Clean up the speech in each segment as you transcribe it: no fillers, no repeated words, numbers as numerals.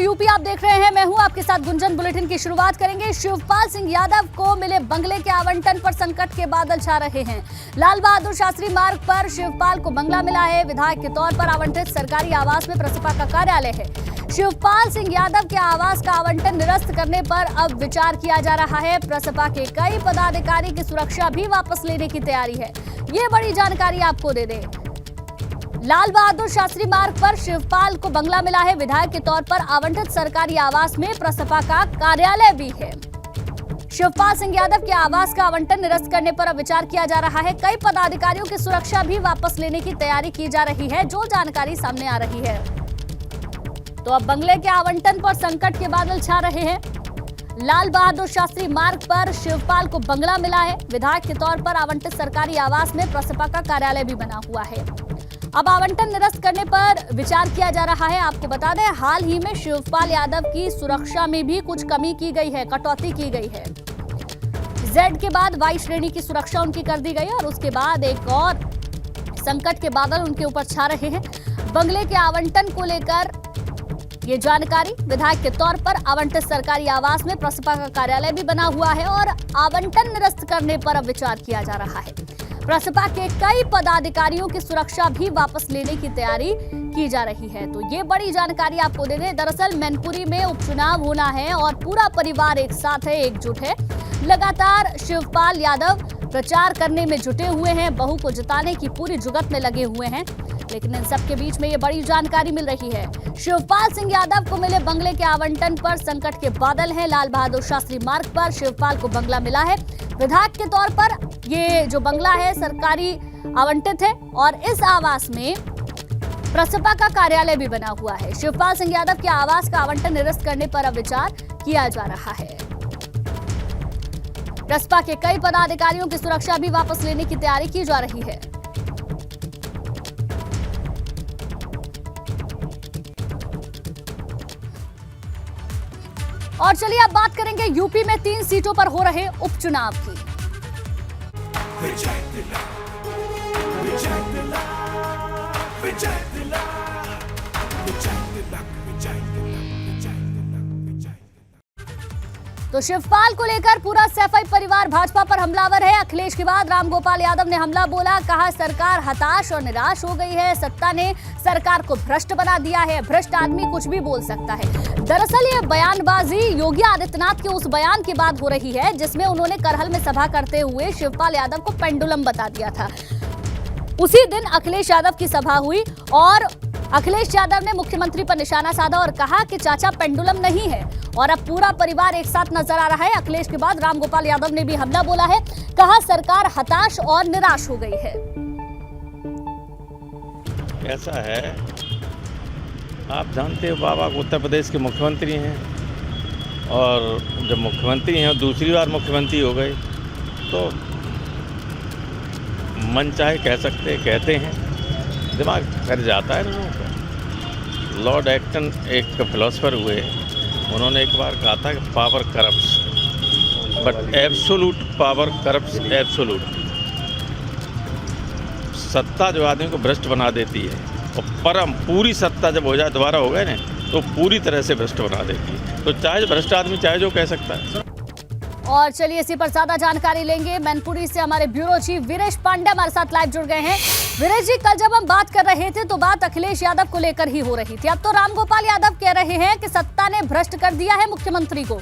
UP आप देख रहे हैं, मैं हूं आपके साथ गुंजन। बुलेटिन की शुरुआत करेंगे। शिवपाल सिंह यादव को मिले बंगले के आवंटन पर संकट के बादल छा रहे हैं। लाल बहादुर शास्त्री मार्ग पर शिवपाल को बंगला मिला है। विधायक के तौर पर आवंटित सरकारी आवास में प्रसपा का कार्यालय है। शिवपाल सिंह यादव के आवास का आवंटन निरस्त करने पर अब विचार किया जा रहा है। प्रसपा के कई पदाधिकारी की सुरक्षा भी वापस लेने की तैयारी है। ये बड़ी जानकारी आपको दे दें। लाल बहादुर शास्त्री मार्ग पर शिवपाल को बंगला मिला है। विधायक के तौर पर आवंटित सरकारी आवास में प्रसपा का कार्यालय भी है। शिवपाल सिंह यादव के आवास का आवंटन निरस्त करने पर अब विचार किया जा रहा है। कई पदाधिकारियों की सुरक्षा भी वापस लेने की तैयारी की जा रही है, जो जानकारी सामने आ रही है। तो अब बंगले के आवंटन पर संकट के बादल छा रहे हैं। लाल बहादुर शास्त्री मार्ग पर शिवपाल को बंगला मिला है। विधायक के तौर पर आवंटित सरकारी आवास में प्रसपा का कार्यालय भी बना हुआ है। अब आवंटन निरस्त करने पर विचार किया जा रहा है। आपको बता दें, हाल ही में शिवपाल यादव की सुरक्षा में भी कुछ कमी की गई है, कटौती की गई है। जेड के बाद वाई श्रेणी की सुरक्षा उनकी कर दी गई और उसके बाद एक और संकट के बादल उनके ऊपर छा रहे हैं। बंगले के आवंटन को लेकर ये जानकारी, विधायक के तौर पर आवंटित सरकारी आवास में प्रसपा का कार्यालय भी बना हुआ है और आवंटन निरस्त करने पर अब विचार किया जा रहा है। प्रसपा के कई पदाधिकारियों की सुरक्षा भी वापस लेने की तैयारी की जा रही है। तो ये बड़ी जानकारी आपको दे दें। दरअसल मैनपुरी में उपचुनाव होना है और पूरा परिवार एक साथ है, एकजुट है। लगातार शिवपाल यादव प्रचार करने में जुटे हुए हैं, बहू को जिताने की पूरी जुगत में लगे हुए हैं। लेकिन इन सबके बीच में ये बड़ी जानकारी मिल रही है। शिवपाल सिंह यादव को मिले बंगले के आवंटन पर संकट के बादल हैं। लाल बहादुर शास्त्री मार्ग पर शिवपाल को बंगला मिला है। विधायक के तौर पर ये जो बंगला है सरकारी आवंटित है और इस आवास में प्रसपा का कार्यालय भी बना हुआ है। शिवपाल सिंह यादव के आवास का आवंटन निरस्त करने पर अब विचार किया जा रहा है। प्रसपा के कई पदाधिकारियों की सुरक्षा भी वापस लेने की तैयारी की जा रही है। और चलिए अब बात करेंगे यूपी में 3 सीटों पर हो रहे उपचुनाव की। तो शिवपाल को लेकर पूरा सैफई परिवार भाजपा पर हमलावर है। अखिलेश के बाद रामगोपाल यादव ने हमला बोला, कहा सरकार हताश और निराश हो गई है। सत्ता ने सरकार को भ्रष्ट बना दिया है। भ्रष्ट आदमी कुछ भी बोल सकता है। दरअसल ये बयानबाजी योगी आदित्यनाथ के उस बयान के बाद हो रही है जिसमें उन्होंने करहल में सभा करते हुए शिवपाल यादव को पेंडुलम बता दिया था। उसी दिन अखिलेश यादव की सभा हुई और अखिलेश यादव ने मुख्यमंत्री पर निशाना साधा और कहा कि चाचा पेंडुलम नहीं है। और अब पूरा परिवार एक साथ नजर आ रहा है। अखिलेश के बाद रामगोपाल यादव ने भी हमला बोला है, कहा सरकार हताश और निराश हो गई है। ऐसा है, आप जानते हो बाबा को उत्तर प्रदेश के मुख्यमंत्री हैं और जब मुख्यमंत्री हैं और दूसरी बार मुख्यमंत्री हो गए तो मन चाहे कह सकते कहते हैं, दिमाग कर जाता है लोगों का। लॉर्ड एक्टन एक फिलोसफर हुए, उन्होंने एक बार कहा था कि power corrupts but absolute power corrupts absolute. सत्ता जो आदमी को भ्रष्ट बना देती है और परम पूरी सत्ता जब हो जाए, दोबारा हो गए ना, तो पूरी तरह से भ्रष्ट बना देती है। तो चाहे भ्रष्ट आदमी चाहे जो कह सकता है। और चलिए इसी पर ज्यादा जानकारी लेंगे। मैनपुरी से हमारे ब्यूरो चीफ वीरेश पांडे हमारे साथ लाइव जुड़ गए हैं। वीरेश जी, कल जब हम बात कर रहे थे तो बात अखिलेश यादव को लेकर ही हो रही थी। अब तो रामगोपाल यादव कह रहे हैं कि सत्ता ने भ्रष्ट कर दिया है मुख्यमंत्री को।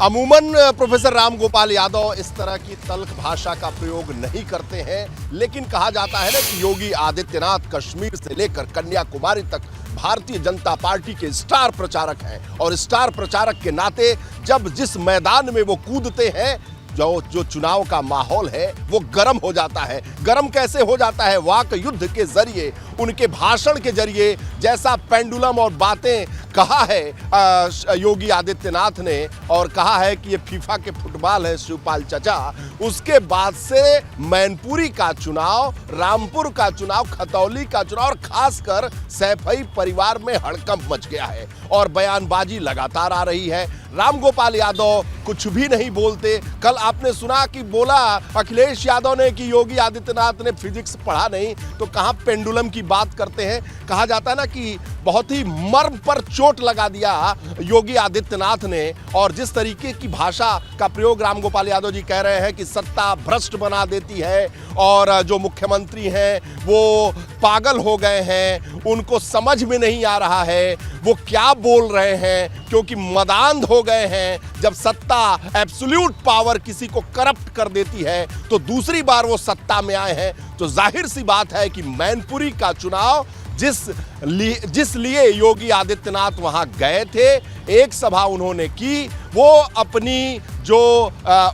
अमूमन प्रोफेसर रामगोपाल यादव इस तरह की तल्ख भाषा का प्रयोग नहीं करते हैं, लेकिन कहा जाता है ना कि योगी आदित्यनाथ कश्मीर से लेकर कन्याकुमारी तक भारतीय जनता पार्टी के स्टार प्रचारक हैं और स्टार प्रचारक के नाते जब जिस मैदान में वो कूदते हैं, जो चुनाव का माहौल है वो गर्म हो जाता है। गर्म कैसे हो जाता है? वाक युद्ध के जरिए, उनके भाषण के जरिए, जैसा पेंडुलम और बातें कहा है योगी आदित्यनाथ ने और कहा है कि ये फीफा के फुटबॉल है शिवपाल चाचा, उसके बाद से मैनपुरी का चुनाव, रामपुर का चुनाव, खतौली का चुनाव और खासकर सैफई परिवार में हड़कंप मच गया है और बयानबाजी लगातार आ रही है। रामगोपाल यादव कुछ भी नहीं बोलते। कल आपने सुना कि बोला अखिलेश यादव ने कि योगी आदित्यनाथ ने फिजिक्स पढ़ा नहीं, तो कहां पेंडुलम की बात करते हैं। कहा जाता है ना कि बहुत ही मर्म पर चोट लगा दिया योगी आदित्यनाथ ने, और जिस तरीके की भाषा का प्रयोग रामगोपाल यादव जी कह रहे हैं कि सत्ता भ्रष्ट बना देती है और जो मुख्यमंत्री हैं वो पागल हो गए हैं, उनको समझ में नहीं आ रहा है वो क्या बोल रहे हैं, क्योंकि मदांध हो गए हैं। जब सत्ता एब्सोल्यूट पावर किसी को करप्ट कर देती है तो दूसरी बार वो सत्ता में आए हैं, तो जाहिर सी बात है कि मैनपुरी का चुनाव जिस लिए योगी आदित्यनाथ वहां गए थे, एक सभा उन्होंने की, वो अपनी जो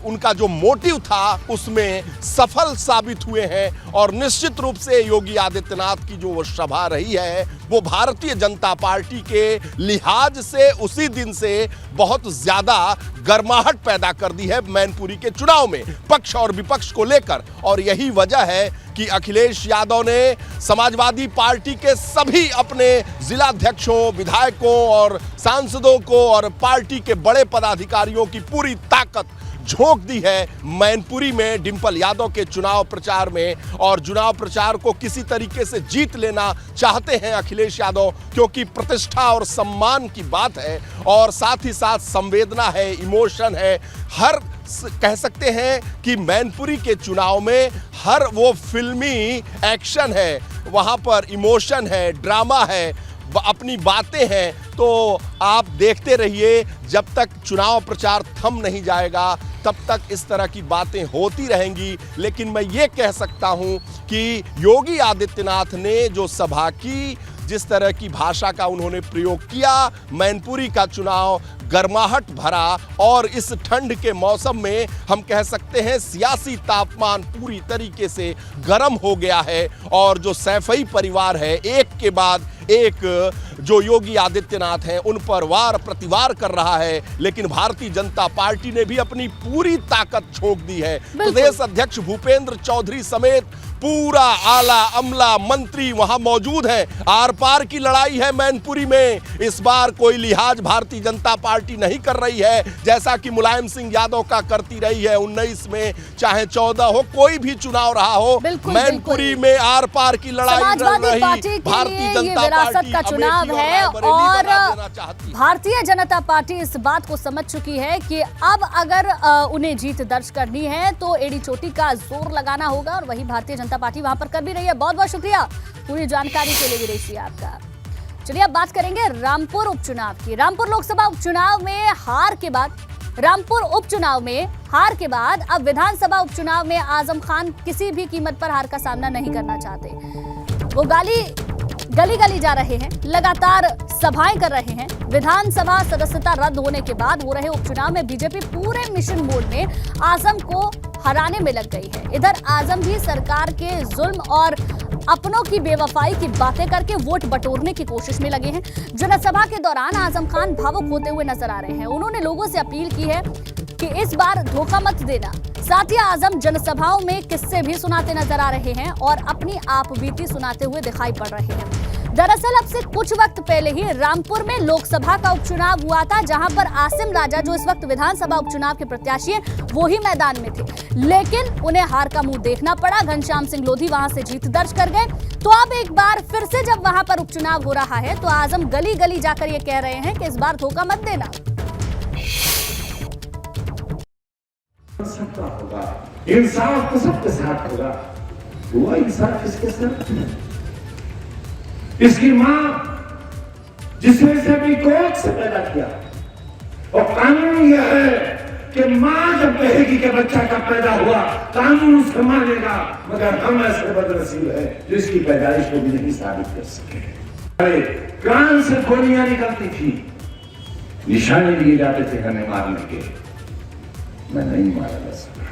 उनका जो मोटिव था उसमें सफल साबित हुए हैं और निश्चित रूप से योगी आदित्यनाथ की जो वो सभा रही है वो भारतीय जनता पार्टी के लिहाज से उसी दिन से बहुत ज्यादा गर्माहट पैदा कर दी है मैनपुरी के चुनाव में पक्ष और विपक्ष को लेकर। और यही वजह है कि अखिलेश यादव ने समाजवादी पार्टी के सभी अपने जिलाध्यक्षों, विधायकों और सांसदों को और पार्टी के बड़े पदाधिकारियों की पूरी ताकत झोंक दी है मैनपुरी में डिंपल यादव के चुनाव प्रचार में। और चुनाव प्रचार को किसी तरीके से जीत लेना चाहते हैं अखिलेश यादव, क्योंकि प्रतिष्ठा और सम्मान की बात है और साथ ही साथ संवेदना है, इमोशन है। हर कह सकते हैं कि मैनपुरी के चुनाव में हर वो फिल्मी एक्शन है, वहां पर इमोशन है, ड्रामा है, अपनी बातें हैं। तो आप देखते रहिए, जब तक चुनाव प्रचार थम नहीं जाएगा तब तक इस तरह की बातें होती रहेंगी। लेकिन मैं ये कह सकता हूं कि योगी आदित्यनाथ ने जो सभा की, जिस तरह की भाषा का उन्होंने प्रयोग किया, मैनपुरी का चुनाव गर्माहट भरा और इस ठंड के मौसम में हम कह सकते हैं सियासी तापमान पूरी तरीके से गर्म हो गया है। और जो सैफई परिवार है एक के बाद एक जो योगी आदित्यनाथ हैं उन पर वार प्रतिवार कर रहा है, लेकिन भारतीय जनता पार्टी ने भी अपनी पूरी ताकत झोंक दी है। प्रदेश अध्यक्ष भूपेंद्र चौधरी समेत पूरा आला अमला मंत्री वहां मौजूद है। आर पार की लड़ाई है मैनपुरी में। इस बार कोई लिहाज भारतीय जनता पार्टी नहीं कर रही है, जैसा कि मुलायम सिंह यादव का करती रही है 19 में, चाहे 14 हो, कोई भी चुनाव रहा हो। मैनपुरी में आर पार की लड़ाई रही। भारतीय जनता पार्टी का चुनाव है और भारतीय जनता पार्टी इस बात को समझ चुकी है कि अब अगर उन्हें जीत दर्ज करनी है तो एड़ी चोटी का जोर लगाना होगा, और वही भारतीय जनता पार्टी वहां पर कर भी रही है। बहुत बहुत शुक्रिया पूरी जानकारी के लिए वीरेश आपका। चलिए अब बात करेंगे रामपुर उपचुनाव की। रामपुर लोकसभा उपचुनाव में हार के बाद, रामपुर उपचुनाव में हार के बाद अब विधानसभा उपचुनाव में आजम खान किसी भी कीमत पर हार का सामना नहीं करना चाहते। वो गली गली जा रहे हैं, लगातार सभाएं कर रहे हैं। विधानसभा सदस्यता रद्द होने के बाद हो रहे उपचुनाव में बीजेपी पूरे मिशन मोड में आजम को हराने में लग गई है। इधर आजम भी सरकार के जुल्म और अपनों की बेवफाई की बातें करके वोट बटोरने की कोशिश में लगे हैं। जनसभा के दौरान आजम खान भावुक होते हुए नजर आ रहे हैं। उन्होंने लोगों से अपील की है कि इस बार धोखा मत देना। साथ ही आजम जनसभाओं में किस्से भी सुनाते नजर आ रहे हैं और अपनी आप बीती सुनाते हुए दिखाई पड़ रहे हैं। दरअसल अब से कुछ वक्त पहले ही रामपुर में लोकसभा का उपचुनाव हुआ था, जहां पर आसिम राजा जो इस वक्त विधानसभा उपचुनाव के प्रत्याशी हैं वो ही मैदान में थे, लेकिन उन्हें हार का मुंह देखना पड़ा। घनश्याम सिंह लोधी वहां से जीत दर्ज कर गए। तो अब एक बार फिर से जब वहां पर उपचुनाव हो रहा है तो आजम गली गली जाकर ये कह रहे हैं कि इस बार धोखा मत देना। सबका होगा, इंसाफ तो सबके साथ होगा। हुआ इंसाफ इसके साथ? इसकी मां जिसने इसे अपनी कोख से पैदा किया, और कानून यह है कि मां जब कहेगी कि बच्चा का पैदा हुआ, कानून उसको मानेगा, मगर हम ऐसे बदनसीब है जो इसकी पैदाइश को भी नहीं साबित कर सके। अरे कान से गोलियां निकलती थी, निशाने लिए जाते थे हमें मारने के, मैं नहीं मारा जा सका।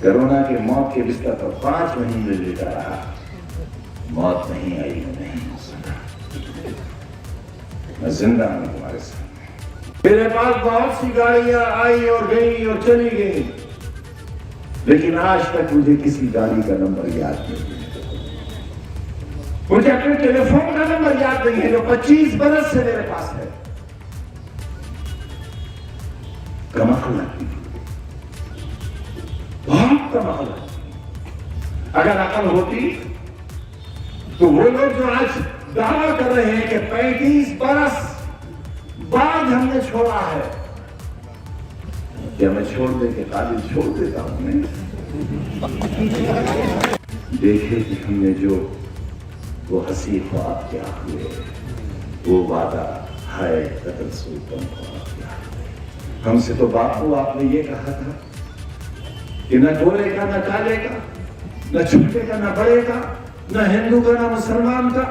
कोरोना के मौत के बिस्तर पर 5 महीने लेटा रहा, मौत नहीं आई, नहीं हो सका। मैं जिंदा हूं तुम्हारे सामने। मेरे पास बहुत सी गाड़ियां आई और गई और चली गई, लेकिन आज तक मुझे किसी गाड़ी का नंबर याद नहीं है। मुझे अपने टेलीफोन का नंबर याद नहीं है जो 25 बरस से मेरे पास है। कमाल लगती, बहुत कमाल लगती। अगर अकल होती तो वो लोग जो आज दावा कर रहे हैं कि 35 बरस बाद हमने छोड़ा है, क्या मैं छोड़ दे के काबिल छोड़ देता हूं? नहीं। देखे कि हमने जो वो हंसी ख्वाब क्या हुए, वो वादा है कतल सुल्तान ख्वाब क्या। हमसे तो बापू आपने ये कहा था कि न गोरे का न काले का, न छोटे का न बड़े का, न हिंदू का न मुसलमान का।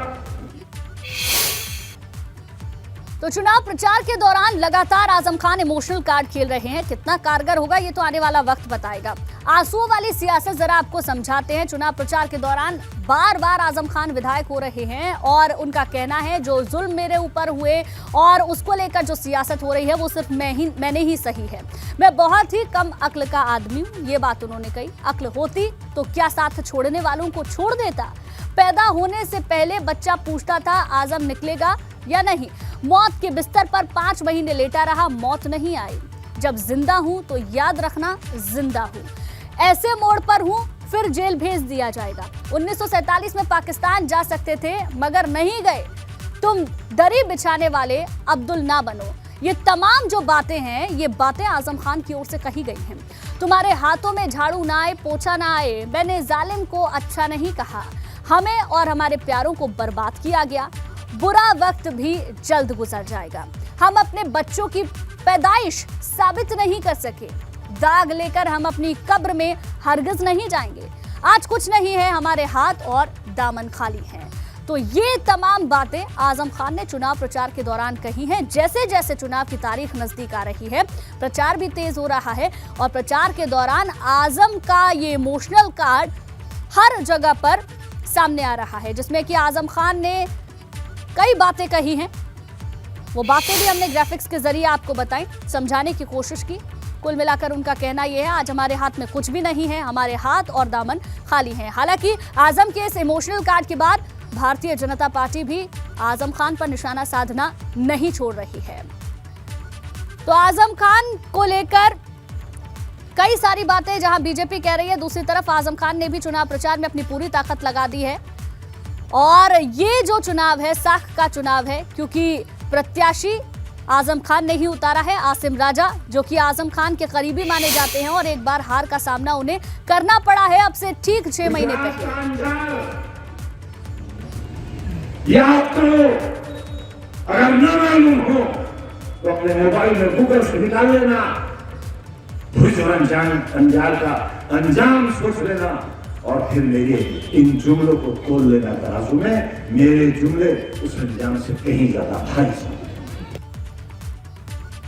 तो चुनाव प्रचार के दौरान लगातार आजम खान इमोशनल कार्ड खेल रहे हैं। कितना कारगर होगा ये तो आने वाला वक्त बताएगा। आंसुओं वाली सियासत जरा आपको समझाते हैं। चुनाव प्रचार के दौरान बार बार आजम खान विधायक हो रहे हैं और उनका कहना है जो जुल्म मेरे ऊपर हुए और उसको लेकर जो सियासत हो रही है वो सिर्फ मैंने ही सही है। मैं बहुत ही कम अक्ल का आदमी हूँ, ये बात उन्होंने कही। अक्ल होती तो क्या साथ छोड़ने वालों को छोड़ देता। पैदा होने से पहले बच्चा पूछता था आजम निकलेगा या नहीं। मौत के बिस्तर पर 5 महीने लेटा रहा, मौत नहीं आई। जब जिंदा हूं तो याद रखना जिंदा हूं। ऐसे मोड़ पर हूं फिर जेल भेज दिया जाएगा। 1947 में पाकिस्तान जा सकते थे मगर नहीं गए। तुम दरी बिछाने वाले अब्दुल ना बनो। ये तमाम जो बातें हैं ये बातें आजम खान की ओर से कही गई हैं। तुम्हारे हाथों में झाड़ू ना आए, पोछा ना आए, मैंने जालिम को अच्छा नहीं कहा। हमें और हमारे प्यारों को बर्बाद किया गया। बुरा वक्त भी जल्द गुजर जाएगा। हम अपने बच्चों की पैदाइश साबित नहीं कर सके। दाग लेकर हम अपनी कब्र में हरगिज नहीं जाएंगे। आज कुछ नहीं है, हमारे हाथ और दामन खाली हैं। तो ये तमाम बातें आजम खान ने चुनाव प्रचार के दौरान कही हैं। जैसे जैसे चुनाव की तारीख नजदीक आ रही है, प्रचार भी तेज हो रहा है और प्रचार के दौरान आजम का ये इमोशनल कार्ड हर जगह पर सामने आ रहा है, जिसमें कि आजम खान ने कई बातें कही हैं। वो बातें भी हमने ग्राफिक्स के जरिए आपको बताई, समझाने की कोशिश की। कुल मिलाकर उनका कहना यह है आज हमारे हाथ में कुछ भी नहीं है, हमारे हाथ और दामन खाली हैं। हालांकि आजम के इस इमोशनल कार्ड के बाद भारतीय जनता पार्टी भी आजम खान पर निशाना साधना नहीं छोड़ रही है। तो आजम खान को लेकर कई सारी बातें जहां बीजेपी कह रही है, दूसरी तरफ आजम खान ने भी चुनाव प्रचार में अपनी पूरी ताकत लगा दी है। और ये जो चुनाव है साख का चुनाव है, क्योंकि प्रत्याशी आजम खान ने ही उतारा है। आसिम राजा जो कि आजम खान के करीबी माने जाते हैं और एक बार हार का सामना उन्हें करना पड़ा है अब से ठीक 6 महीने पहले। याद करो, अगर न मालूम हो तो अपने मोबाइल में गूगल से निकाल लेना। अंजाम का अंजाम सोच लेना और फिर मेरे इन जुमलों को तोल लेना तराजू में। मेरे जुमले उस अंजाम से कहीं ज्यादा भारी।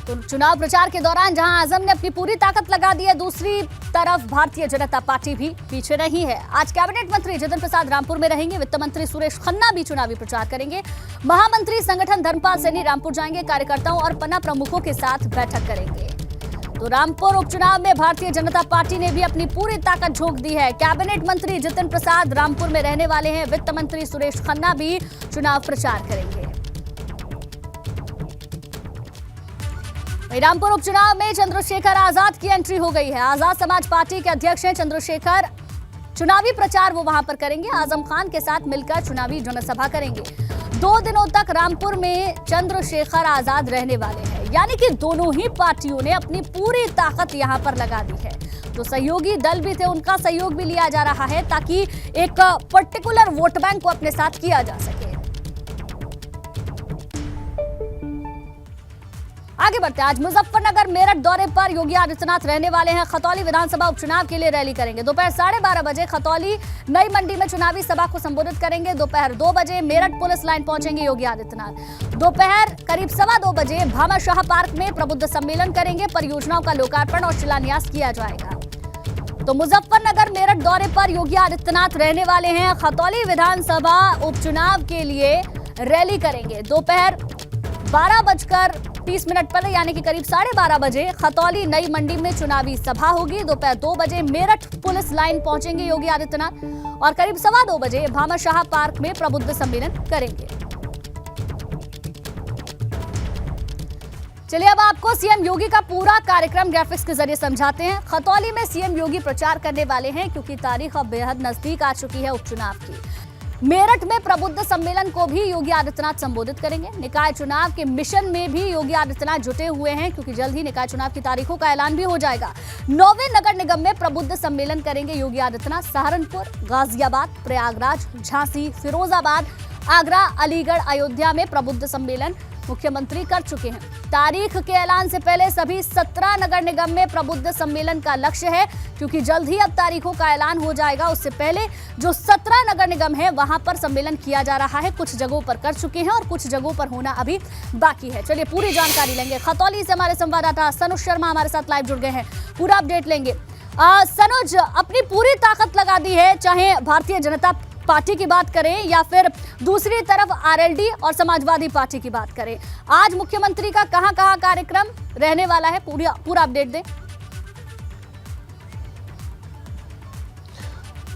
तो चुनाव प्रचार के दौरान जहां आजम ने अपनी पूरी ताकत लगा दी है, दूसरी तरफ भारतीय जनता पार्टी भी पीछे नहीं है। आज कैबिनेट मंत्री जितिन प्रसाद रामपुर में रहेंगे। वित्त मंत्री सुरेश खन्ना भी चुनावी प्रचार करेंगे। महामंत्री संगठन धर्मपाल सैनी रामपुर जाएंगे। कार्यकर्ताओं और पन्ना प्रमुखों के साथ बैठक करेंगे। तो रामपुर उपचुनाव में भारतीय जनता पार्टी ने भी अपनी पूरी ताकत झोंक दी है। कैबिनेट मंत्री जितिन प्रसाद रामपुर में रहने वाले हैं। वित्त मंत्री सुरेश खन्ना भी चुनाव प्रचार करेंगे। रामपुर उपचुनाव में चंद्रशेखर आजाद की एंट्री हो गई है। आजाद समाज पार्टी के अध्यक्ष हैं चंद्रशेखर। चुनावी प्रचार वो वहां पर करेंगे। आजम खान के साथ मिलकर चुनावी जनसभा करेंगे। 2 दिनों तक रामपुर में चंद्रशेखर आजाद रहने वाले हैं, यानी कि दोनों ही पार्टियों ने अपनी पूरी ताकत यहां पर लगा दी है। तो सहयोगी दल भी थे, उनका सहयोग भी लिया जा रहा है ताकि एक पर्टिकुलर वोट बैंक को अपने साथ किया जा सके। आगे बढ़ते हैं। आज मुजफ्फरनगर मेरठ दौरे पर योगी आदित्यनाथ रहने वाले हैं। खतौली विधानसभा उपचुनाव के लिए रैली करेंगे। दोपहर 12:30 बजे खतौली नई मंडी में चुनावी सभा को संबोधित करेंगे। दोपहर 2 बजे मेरठ पुलिस लाइन पहुंचेंगे योगी आदित्यनाथ। दोपहर करीब 2:15 बजे भामाशाह पार्क में प्रबुद्ध सम्मेलन करेंगे। परियोजनाओं का लोकार्पण और शिलान्यास किया जाएगा। तो मुजफ्फरनगर मेरठ दौरे पर योगी आदित्यनाथ रहने वाले हैं। खतौली विधानसभा उपचुनाव के लिए रैली करेंगे। दोपहर 12:30 पहले यानी कि करीब 12:30 बजे खतौली नई मंडी में चुनावी सभा होगी। दोपहर 2 बजे मेरठ पुलिस लाइन पहुंचेंगे योगी आदित्यनाथ और करीब 2:15 बजे भामाशाह पार्क में प्रबुद्ध सम्मेलन करेंगे। चलिए अब आपको सीएम योगी का पूरा कार्यक्रम ग्राफिक्स के जरिए समझाते हैं। खतौली में सीएम योगी प्रचार करने वाले हैं क्योंकि तारीख अब बेहद नजदीक आ चुकी है उपचुनाव की। मेरठ में प्रबुद्ध सम्मेलन को भी योगी आदित्यनाथ संबोधित करेंगे। निकाय चुनाव के मिशन में भी योगी आदित्यनाथ जुटे हुए हैं क्योंकि जल्द ही निकाय चुनाव की तारीखों का ऐलान भी हो जाएगा। 9वें नगर निगम में प्रबुद्ध सम्मेलन करेंगे योगी आदित्यनाथ। सहारनपुर, गाजियाबाद, प्रयागराज, झांसी, फिरोजाबाद, आगरा, अलीगढ़, अयोध्या में प्रबुद्ध सम्मेलन मुख्यमंत्री कर चुके हैं। तारीख के ऐलान से पहले सभी 17 नगर निगम में प्रबुद्ध सम्मेलन का लक्ष्य है क्योंकि जल्द ही अब तारीखों का ऐलान हो जाएगा। उससे पहले जो 17 नगर निगम है वहां पर सम्मेलन किया जा रहा है। कुछ जगहों पर कर चुके हैं और कुछ जगहों पर होना अभी बाकी है। चलिए पूरी जानकारी लेंगे। खतौली से हमारे संवाददाता सनुज शर्मा हमारे साथ लाइव जुड़ गए हैं, पूरा अपडेट लेंगे। सनुज, अपनी पूरी ताकत लगा दी है, चाहे भारतीय जनता पार्टी की बात करें या फिर दूसरी तरफ आरएलडी और समाजवादी पार्टी की बात करें। आज मुख्यमंत्री का कहां-कहां कार्यक्रम रहने वाला है, पूरा अपडेट दें।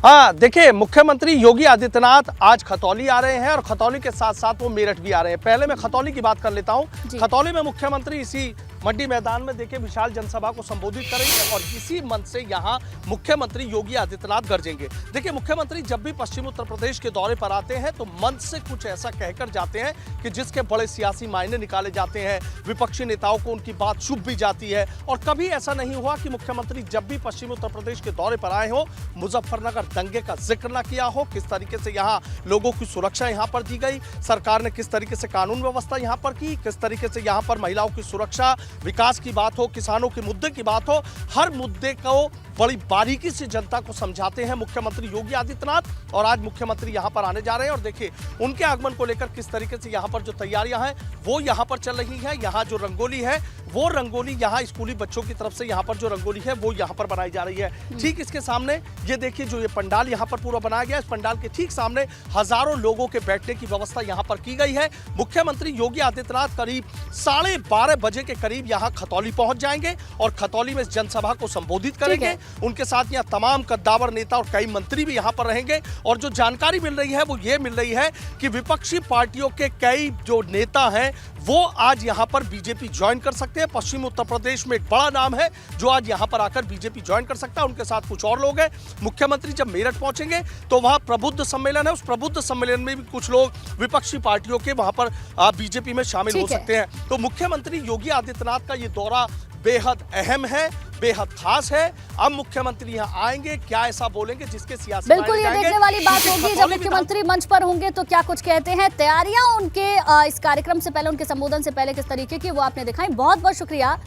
हाँ, देखिए, मुख्यमंत्री योगी आदित्यनाथ आज खतौली आ रहे हैं और खतौली के साथ साथ वो मेरठ भी आ रहे हैं। पहले मैं खतौली की बात कर लेता हूँ। खतौली में मुख्यमंत्री इसी मंडी मैदान में देखिए विशाल जनसभा को संबोधित करेंगे और इसी मंच से यहाँ मुख्यमंत्री योगी आदित्यनाथ गरजेंगे। देखिए, मुख्यमंत्री जब भी पश्चिम उत्तर प्रदेश के दौरे पर आते हैं तो मंच से कुछ ऐसा कहकर जाते हैं कि जिसके बड़े सियासी मायने निकाले जाते हैं। विपक्षी नेताओं को उनकी बात चुभ भी जाती है और कभी ऐसा नहीं हुआ कि मुख्यमंत्री जब भी पश्चिम उत्तर प्रदेश के दौरे पर आए हो मुजफ्फरनगर दंगे का जिक्र न किया हो। किस तरीके से यहाँ लोगों की सुरक्षा यहाँ पर दी गई, सरकार ने किस तरीके से कानून व्यवस्था यहाँ पर की, किस तरीके से यहाँ पर महिलाओं की सुरक्षा, विकास की बात हो, किसानों के मुद्दे की बात हो, हर मुद्दे को बड़ी बारीकी से जनता को समझाते हैं मुख्यमंत्री योगी आदित्यनाथ। और आज मुख्यमंत्री यहां पर आने जा रहे हैं और देखिए उनके आगमन को लेकर किस तरीके से यहां पर जो तैयारियां हैं वो यहां पर चल रही हैं। यहां जो रंगोली है वो रंगोली यहां स्कूली बच्चों की तरफ से यहां पर जो रंगोली है वो यहां पर बनाई जा रही है। ठीक इसके सामने ये देखिए जो ये पंडाल यहां पर पूरा बनाया गया है, इस पंडाल के ठीक सामने हजारों लोगों के बैठने की व्यवस्था यहां पर की गई है। मुख्यमंत्री योगी आदित्यनाथ करीब 12:30 बजे के करीब यहां खतौली पहुंच जाएंगे और खतौली में जनसभा को संबोधित करेंगे। उनके साथ यहाँ तमाम कद्दावर नेता और कई मंत्री भी यहाँ पर रहेंगे और जो जानकारी मिल रही है वो ये मिल रही है कि विपक्षी पार्टियों के कई जो नेता हैं वो आज यहाँ पर बीजेपी ज्वाइन कर सकते हैं। पश्चिम उत्तर प्रदेश में एक बड़ा नाम है जो आज यहाँ पर आकर बीजेपी ज्वाइन कर सकता है। उनके साथ कुछ और लोग हैं। मुख्यमंत्री जब मेरठ पहुंचेंगे तो वहां प्रबुद्ध सम्मेलन है, उस प्रबुद्ध सम्मेलन में भी कुछ लोग विपक्षी पार्टियों के वहां पर बीजेपी में शामिल हो सकते हैं। तो मुख्यमंत्री योगी आदित्यनाथ का ये दौरा बेहद अहम है, बेहद खास है। अब मुख्यमंत्री यहाँ आएंगे, क्या ऐसा बोलेंगे जिसके सियासी बिल्कुल ये देखने वाली बात होगी जब मुख्यमंत्री मंच पर होंगे तो क्या कुछ कहते हैं। तैयारियां उनके इस कार्यक्रम से पहले, उनके संबोधन से पहले किस तरीके की वो आपने दिखाई। बहुत बहुत शुक्रिया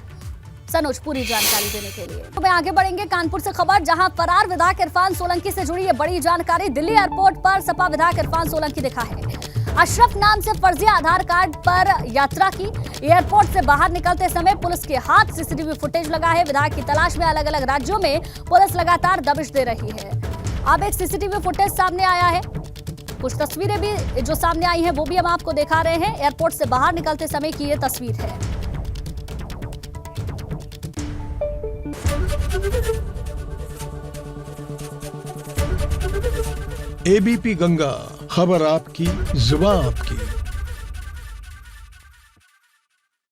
सनोज पूरी जानकारी देने के लिए। तो मैं आगे बढ़ेंगे कानपुर से खबर, जहां फरार विधायक इरफान सोलंकी से जुड़ी ये बड़ी जानकारी। दिल्ली एयरपोर्ट पर सपा विधायक इरफान सोलंकी दिखा है। अशरफ नाम से फर्जी आधार कार्ड पर यात्रा की। एयरपोर्ट से बाहर निकलते समय पुलिस के हाथ सीसीटीवी फुटेज लगा है। विधायक की तलाश में अलग अलग राज्यों में पुलिस लगातार दबिश दे रही है। अब एक सीसीटीवी फुटेज सामने आया है, कुछ तस्वीरें भी जो सामने आई हैं वो भी हम आपको दिखा रहे हैं। एयरपोर्ट से बाहर निकलते समय की ये तस्वीर है। एबीपी गंगा, खबर आपकी, जुबान आपकी।